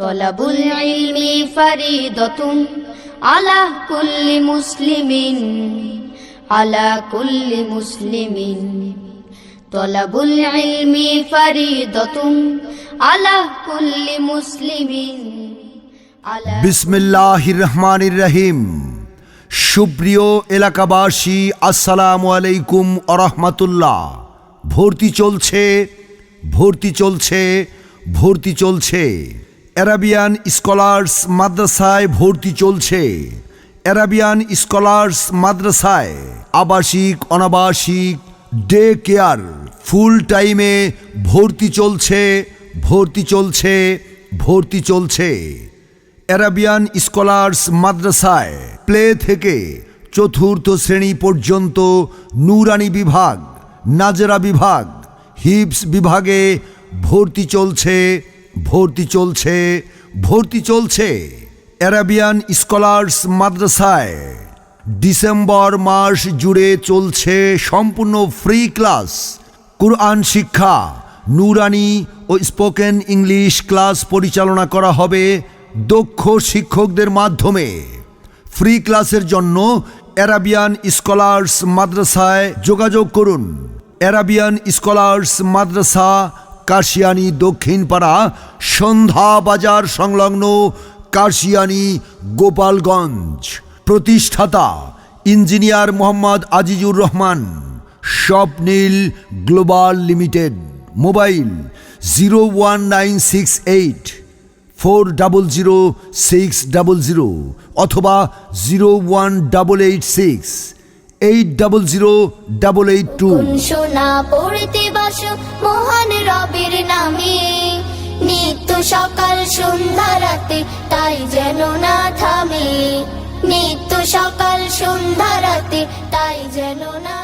তলাবুল ইলমি ফারিদাতুন আলা কুল্লি মুসলিমিন, আলা কুল্লি মুসলিমিন। তলাবুল ইলমি ফারিদাতুন আলা কুল্লি মুসলিমিন। বিসমিল্লাহির রহমানির রহিম। সুপ্রিয় এলাকাবাসী, আসসালামু আলাইকুম ওয়া রাহমাতুল্লাহ। ভর্তি চলছে, ভর্তি চলছে, ভর্তি চলছে। অ্যারাবিয়ান স্কলার্স মাদ্রাসায় ভর্তি চলছে। অ্যারাবিয়ান স্কলার্স মাদ্রাসায় আবাসিক, অনাবাসিক, ডে কেয়ার, ফুল টাইমে ভর্তি চলছে, ভর্তি চলছে, ভর্তি চলছে। অ্যারাবিয়ান স্কলার্স মাদ্রাসায় প্লে থেকে চতুর্থ শ্রেণী পর্যন্ত নুরানি বিভাগ, নাজরা বিভাগ, হিফজ বিভাগে ভর্তি চলছে, ভর্তি চলছে, ভর্তি চলছে। অ্যারাবিয়ান স্কলার্স মাদ্রাসায় ডিসেম্বর মাস জুড়ে চলছে সম্পূর্ণ ফ্রি ক্লাস। কুরআন শিক্ষা, নুরানি ও স্পোকেন ইংলিশ ক্লাস পরিচালনা করা হবে দক্ষ শিক্ষকদের মাধ্যমে। ফ্রি ক্লাসের জন্য অ্যারাবিয়ান স্কলার্স মাদ্রাসায় যোগাযোগ করুন। অ্যারাবিয়ান স্কলার্স মাদ্রাসা, কাশিয়ানী দক্ষিণপাড়া, সন্ধ্যা বাজার সংলগ্ন, কাশিয়ানী, গোপালগঞ্জ। প্রতিষ্ঠাতা ইঞ্জিনিয়ার মোহাম্মদ আজিজুর রহমান, স্বপ্নিল গ্লোবাল লিমিটেড। মোবাইল 01968 4000600 অথবা 01886 8008882। সোনা পড়তে বাসো মহান রবের নামে, নিত্য সকাল সন্ধ্যা রাতে তাই যেন না থামে, নিত্য সকাল সন্ধ্যা রাতে তাই যেন না